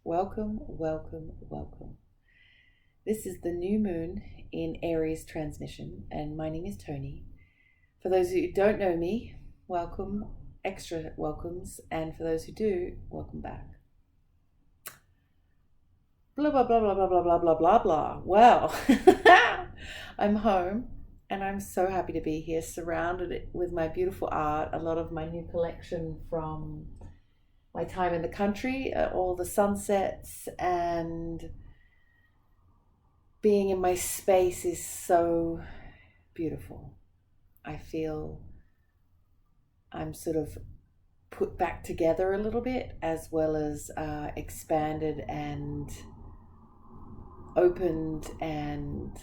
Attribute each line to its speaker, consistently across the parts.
Speaker 1: Welcome, welcome, welcome. This is the new moon in Aries Transmission, and my name is Toni. For those who don't know me, welcome, extra welcomes, and for those who do, welcome back. Blah, blah, blah, blah, blah, blah, blah, blah, blah, blah. Well, I'm home, and I'm so happy to be here, surrounded with my beautiful art, a lot of my new collection from my time in the country, all the sunsets, and being in my space is so beautiful. I feel I'm sort of put back together a little bit, as well as expanded and opened and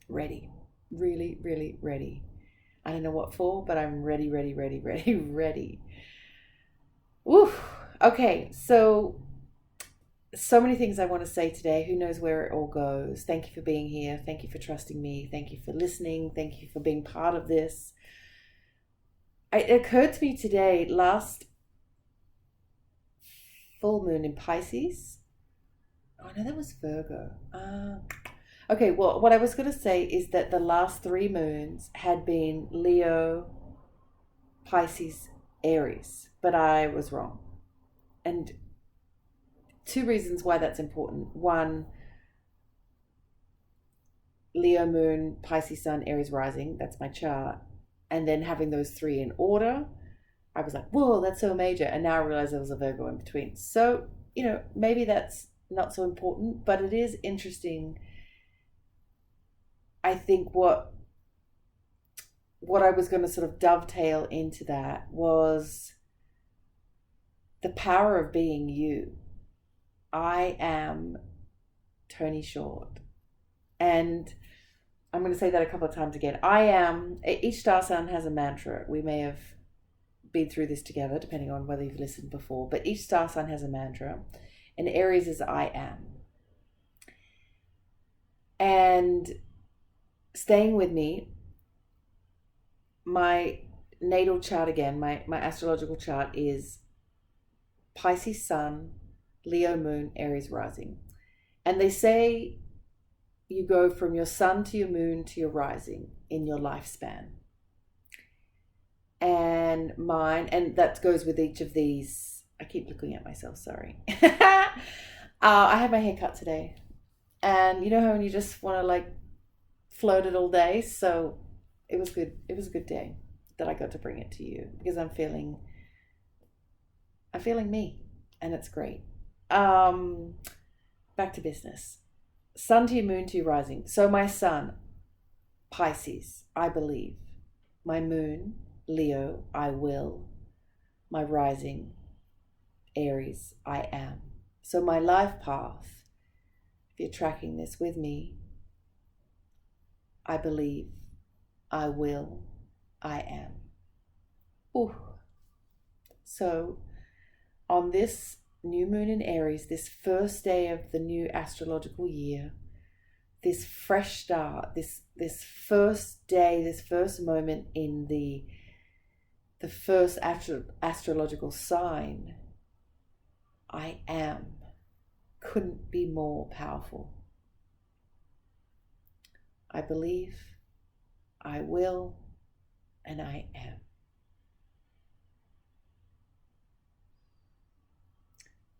Speaker 1: ready. Really, really ready. I don't know what for, but I'm ready, ready, ready, ready, ready. Woo! Okay, so many things I want to say today. Who knows where it all goes? Thank you for being here. Thank you for trusting me. Thank you for listening. Thank you for being part of this. It occurred to me today, last full moon in Pisces. Oh no, that was Virgo. Okay, well, what I was going to say is that the last 3 moons had been Leo, Pisces, Aries, but I was wrong. And 2 reasons why that's important. 1, Leo moon, Pisces sun, Aries rising, that's my chart. And then having those 3 in order, I was like, whoa, that's so major. And now I realize there was a Virgo in between. So, maybe that's not so important, but it is interesting. I think what I was going to sort of dovetail into that was the power of being you. I am Toni Short. And I'm going to say that a couple of times again. Each star sign has a mantra. We may have been through this together, depending on whether you've listened before, but each star sign has a mantra. And Aries is I am. And staying with me, my natal chart again, my astrological chart is Pisces sun, Leo moon, Aries rising. And they say you go from your sun to your moon to your rising in your lifespan. And that goes with each of these. I keep looking at myself, sorry. I had my hair cut today. And you know how when you just want to float it all day? So it was good. It was a good day that I got to bring it to you because I'm feeling me, and it's great. Back to business. Sun to your moon to your rising. So my sun, Pisces, I believe. My moon, Leo, I will. My rising, Aries, I am. So my life path, if you're tracking this with me, I believe, I will, I am. Ooh. So on this new moon in Aries, this first day of the new astrological year, this fresh start, this first day, this first moment in the first astrological sign, I am, couldn't be more powerful. I believe, I will, and I am.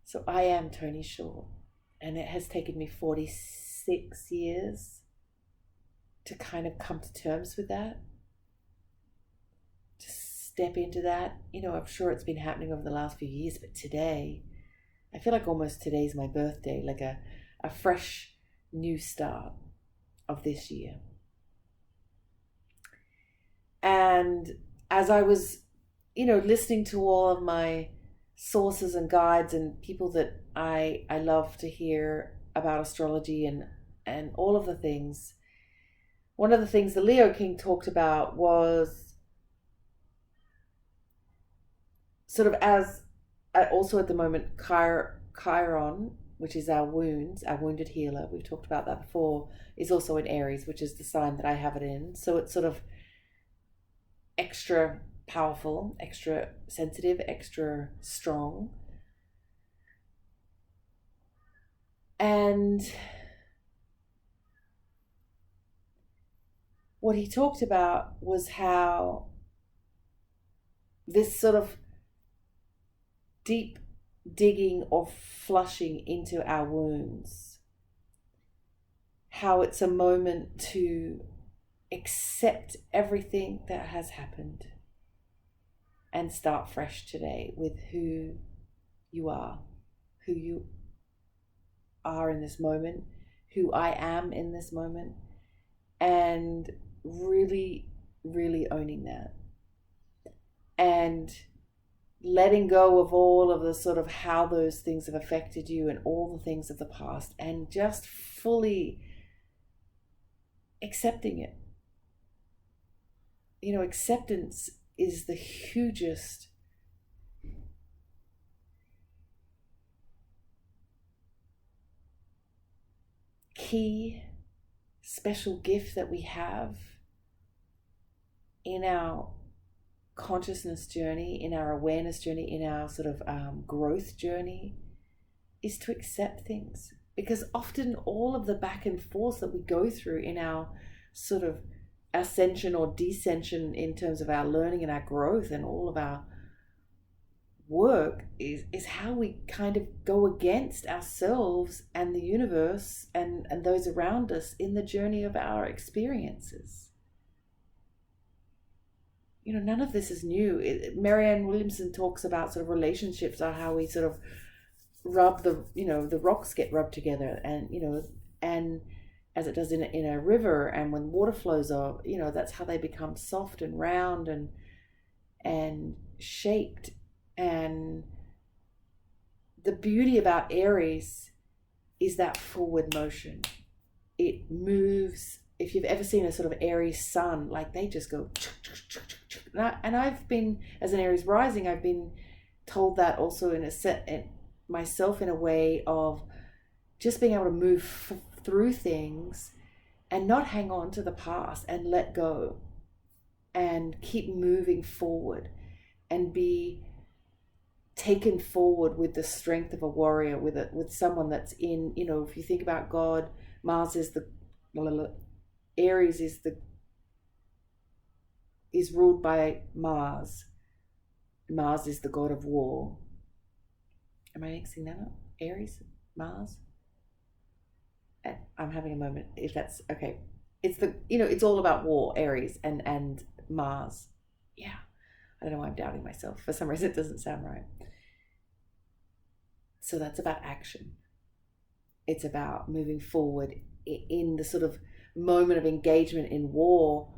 Speaker 1: So I am Toni Short, and it has taken me 46 years to kind of come to terms with that, to step into that. I'm sure it's been happening over the last few years, but today, I feel like almost today's my birthday, like a fresh new start of this year. And as I was, listening to all of my sources and guides and people that I love to hear about astrology and all of the things, one of the things the Leo King talked about was sort of as also at the moment Chiron, which is our wounds, our wounded healer, we've talked about that before, is also in Aries, which is the sign that I have it in. So it's sort of extra powerful, extra sensitive, extra strong. And what he talked about was how this sort of deep digging or flushing into our wounds, how it's a moment to accept everything that has happened and start fresh today with who you are in this moment, who I am in this moment, and really, really owning that. And letting go of all of the sort of how those things have affected you and all the things of the past, and just fully accepting it. You know, acceptance is the hugest key, special gift that we have in our consciousness journey, in our awareness journey, in our sort of growth journey, is to accept things. Because often all of the back and forth that we go through in our sort of ascension or descension in terms of our learning and our growth and all of our work is how we kind of go against ourselves and the universe and those around us in the journey of our experiences. You know, none of this is new. Marianne Williamson talks about sort of relationships are how we sort of rub the rocks get rubbed together, and as it does in a river, and when water flows over, that's how they become soft and round and shaped. And the beauty about Aries is that forward motion. It moves. If you've ever seen a sort of Aries sun, like they just go. And I've been, as an Aries rising, I've been told that also myself in a way of just being able to move through things and not hang on to the past and let go and keep moving forward and be taken forward with the strength of a warrior, with someone that's in, if you think about God, Mars is Aries is ruled by Mars. Mars is the god of war. Am I mixing that up? Aries, Mars? I'm having a moment, if that's okay. It's it's all about war, Aries and Mars. Yeah. I don't know why I'm doubting myself. For some reason, it doesn't sound right. So that's about action. It's about moving forward in the sort of moment of engagement in war.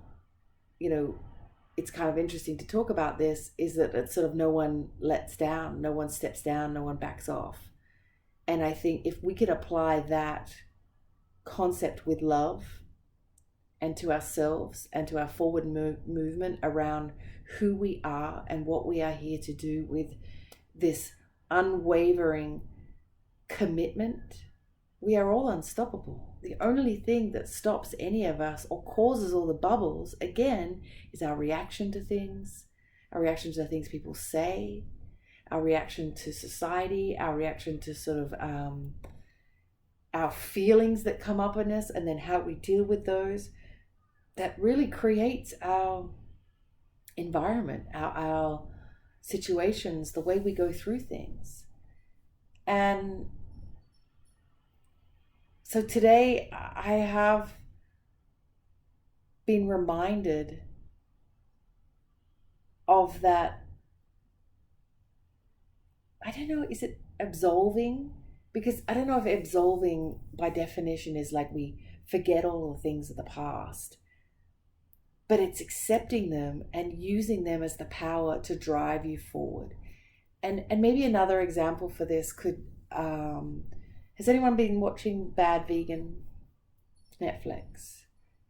Speaker 1: It's kind of interesting to talk about this, is that it's sort of no one lets down, no one steps down, no one backs off. And I think if we could apply that concept with love and to ourselves and to our forward movement around who we are and what we are here to do, with this unwavering commitment, we are all unstoppable. The only thing that stops any of us or causes all the bubbles, again, is our reaction to things, our reaction to the things people say, our reaction to society, our reaction to sort of our feelings that come up in us, and then how we deal with those. That really creates our environment, our situations, the way we go through things. And so today I have been reminded of that. I don't know, is it absolving? Because I don't know if absolving by definition is like we forget all the things of the past, but it's accepting them and using them as the power to drive you forward. And maybe another example for this could, has anyone been watching Bad Vegan, Netflix?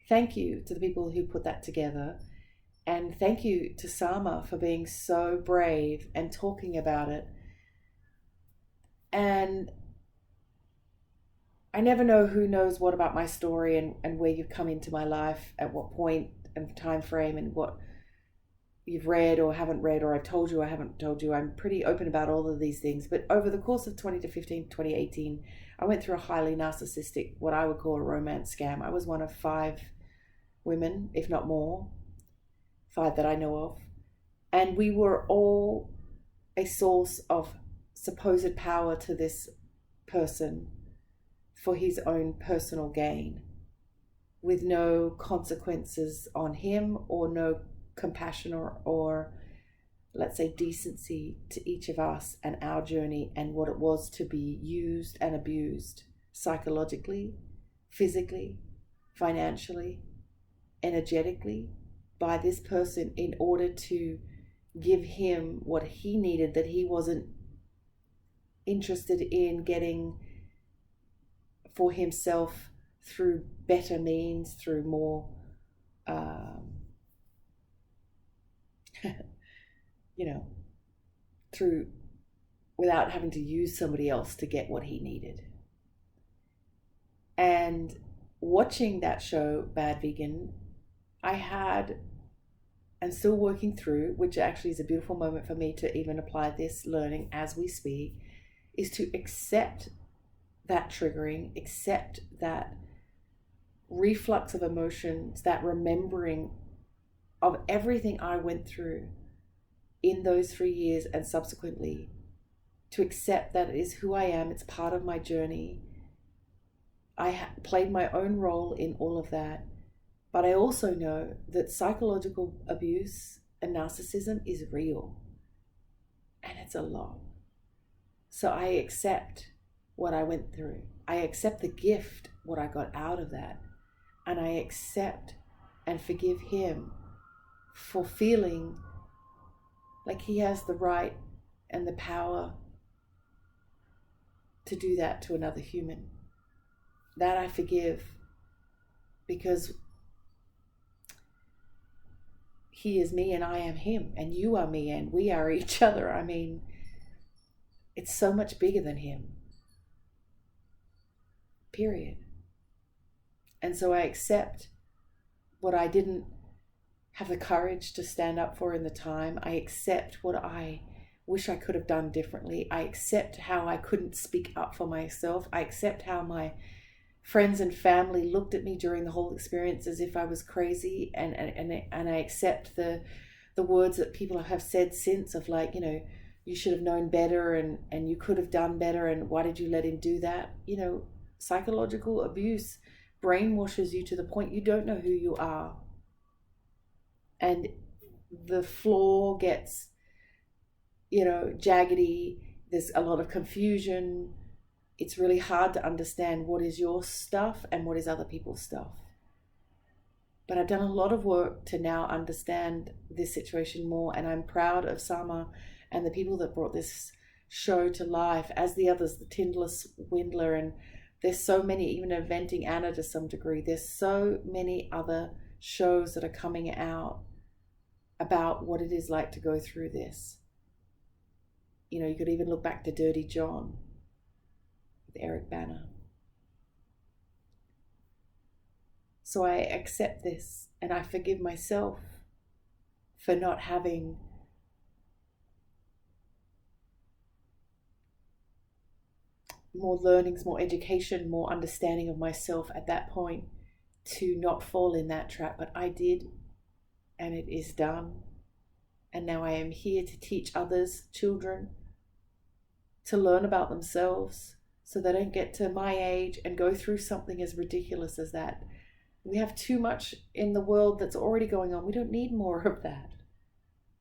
Speaker 1: Thank you to the people who put that together. And thank you to Sama for being so brave and talking about it. And I never know who knows what about my story and where you've come into my life, at what point and time frame, and what, you've read or haven't read, or I've told you or haven't told you, I'm pretty open about all of these things. But over the course of 2018, I went through a highly narcissistic, what I would call a romance scam. I was one of 5 women, if not more, 5 that I know of. And we were all a source of supposed power to this person for his own personal gain, with no consequences on him, or no compassion or let's say decency to each of us and our journey and what it was to be used and abused psychologically, physically, financially, energetically by this person in order to give him what he needed that he wasn't interested in getting for himself through better means, through more through without having to use somebody else to get what he needed. And watching that show, Bad Vegan, I had, and still working through, which actually is a beautiful moment for me to even apply this learning as we speak, is to accept that triggering, accept that reflux of emotions, that remembering of everything I went through in those 3 years and subsequently, to accept that it is who I am, it's part of my journey. I played my own role in all of that, but I also know that psychological abuse and narcissism is real, and it's a lot. So I accept what I went through. I accept the gift, what I got out of that, and I accept and forgive him for feeling like he has the right and the power to do that to another human. That I forgive, because he is me and I am him, and you are me and we are each other. I mean, it's so much bigger than him. Period. And so I accept what I didn't have the courage to stand up for in the time. I accept what I wish I could have done differently. I accept how I couldn't speak up for myself. I accept how my friends and family looked at me during the whole experience as if I was crazy, and I accept the words that people have said since of like, you should have known better, and you could have done better, and why did you let him do that? Psychological abuse brainwashes you to the point you don't know who you are, and the floor gets jaggedy. There's a lot of confusion. It's really hard to understand what is your stuff and what is other people's stuff. But I've done a lot of work to now understand this situation more, and I'm proud of Sama and the people that brought this show to life, as the others, the Tindler Swindler, and there's so many, even Inventing Anna to some degree. There's so many other shows that are coming out about what it is like to go through this. You could even look back to Dirty John with Eric Bana. So I accept this, and I forgive myself for not having more learnings, more education, more understanding of myself at that point to not fall in that trap. But I did, and it is done. And now I am here to teach others, children, to learn about themselves so they don't get to my age and go through something as ridiculous as that. We have too much in the world that's already going on. We don't need more of that.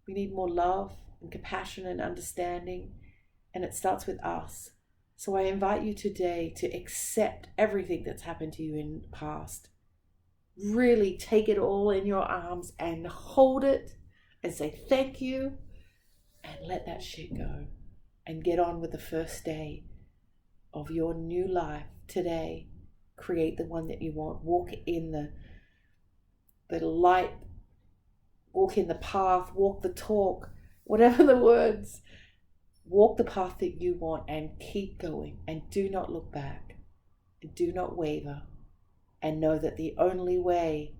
Speaker 1: We need more love and compassion and understanding, and it starts with us. So I invite you today to accept everything that's happened to you in the past. Really take it all in your arms and hold it and say thank you, and let that shit go and get on with the first day of your new life today. Create the one that you want. Walk in the light, walk in the path, walk the talk, whatever the words. Walk the path that you want and keep going, and do not look back, and do not waver, and know that the only way,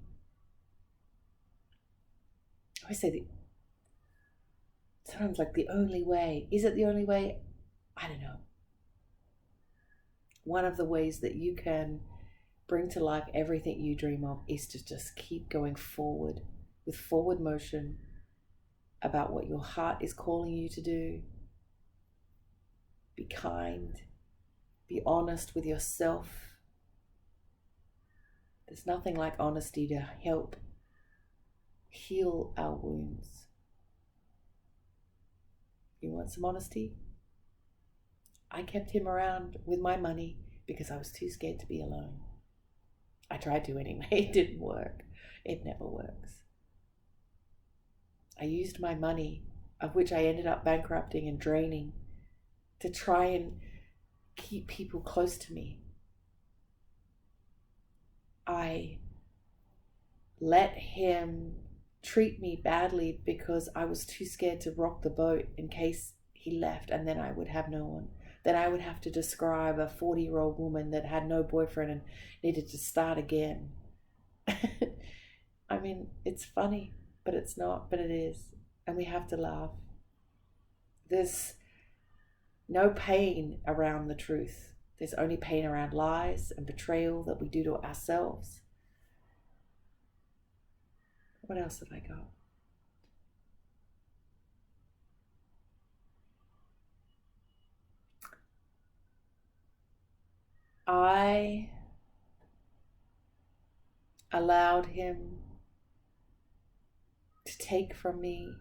Speaker 1: sometimes like the only way. Is it the only way? I don't know. One of the ways that you can bring to life everything you dream of is to just keep going forward with forward motion about what your heart is calling you to do. Be kind. Be honest with yourself. There's nothing like honesty to help heal our wounds. You want some honesty? I kept him around with my money because I was too scared to be alone. I tried to anyway. It didn't work. It never works. I used my money, of which I ended up bankrupting and draining, to try and keep people close to me. I let him treat me badly because I was too scared to rock the boat in case he left, and then I would have no one. Then I would have to describe a 40-year-old woman that had no boyfriend and needed to start again. I mean, it's funny, but it's not, but it is. And we have to laugh. There's no pain around the truth. There's only pain around lies and betrayal that we do to ourselves. What else have I got? I allowed him to take from me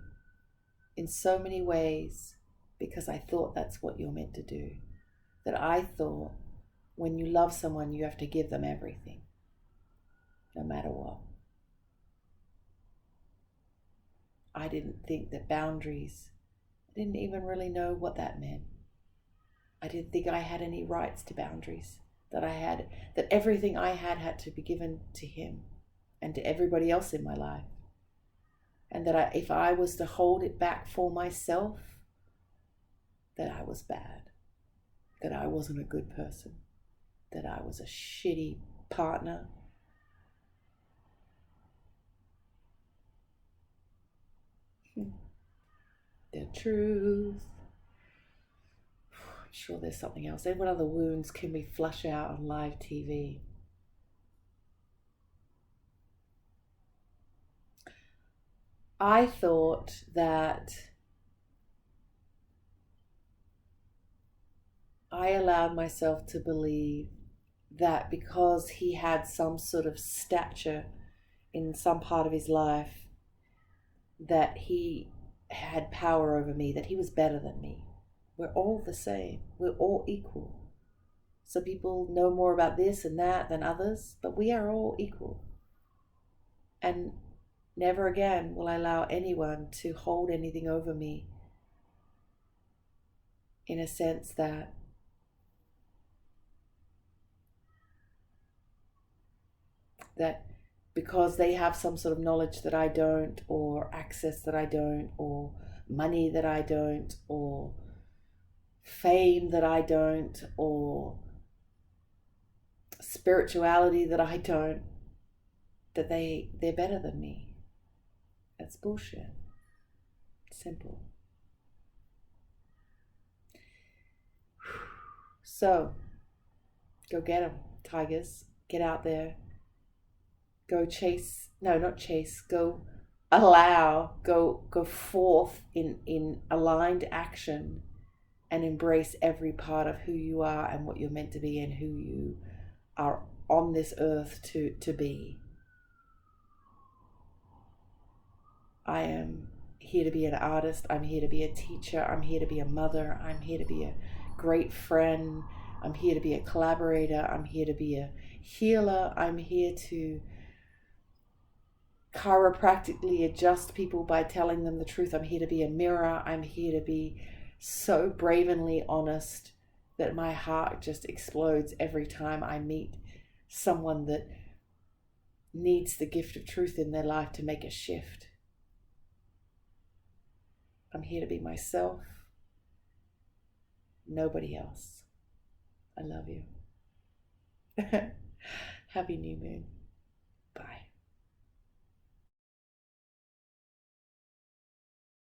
Speaker 1: in so many ways because I thought that's what you're meant to do. That I thought when you love someone, you have to give them everything, no matter what. I didn't think that boundaries, I didn't even really know what that meant. I didn't think I had any rights to boundaries, that everything I had to be given to him and to everybody else in my life. And that if I was to hold it back for myself, that I was bad, that I wasn't a good person, that I was a shitty partner. The truth. I'm sure there's something else. Then what other wounds can we flush out on live TV? I thought that I allowed myself to believe that because he had some sort of stature in some part of his life, that he had power over me, that he was better than me. We're all the same. We're all equal. Some people know more about this and that than others, but we are all equal. And never again will I allow anyone to hold anything over me in a sense that because they have some sort of knowledge that I don't, or access that I don't, or money that I don't, or fame that I don't, or spirituality that I don't, that they're better than me. That's bullshit. Simple. So, go get them, tigers. Get out there. Go chase, no, not chase, go forth in aligned action and embrace every part of who you are and what you're meant to be and who you are on this earth to be. I am here to be an artist. I'm here to be a teacher. I'm here to be a mother. I'm here to be a great friend. I'm here to be a collaborator. I'm here to be a healer. I'm here to chiropractically adjust people by telling them the truth. I'm here to be a mirror. I'm here to be so brazenly honest that my heart just explodes every time I meet someone that needs the gift of truth in their life to make a shift. I'm here to be myself, nobody else. I love you. Happy new moon.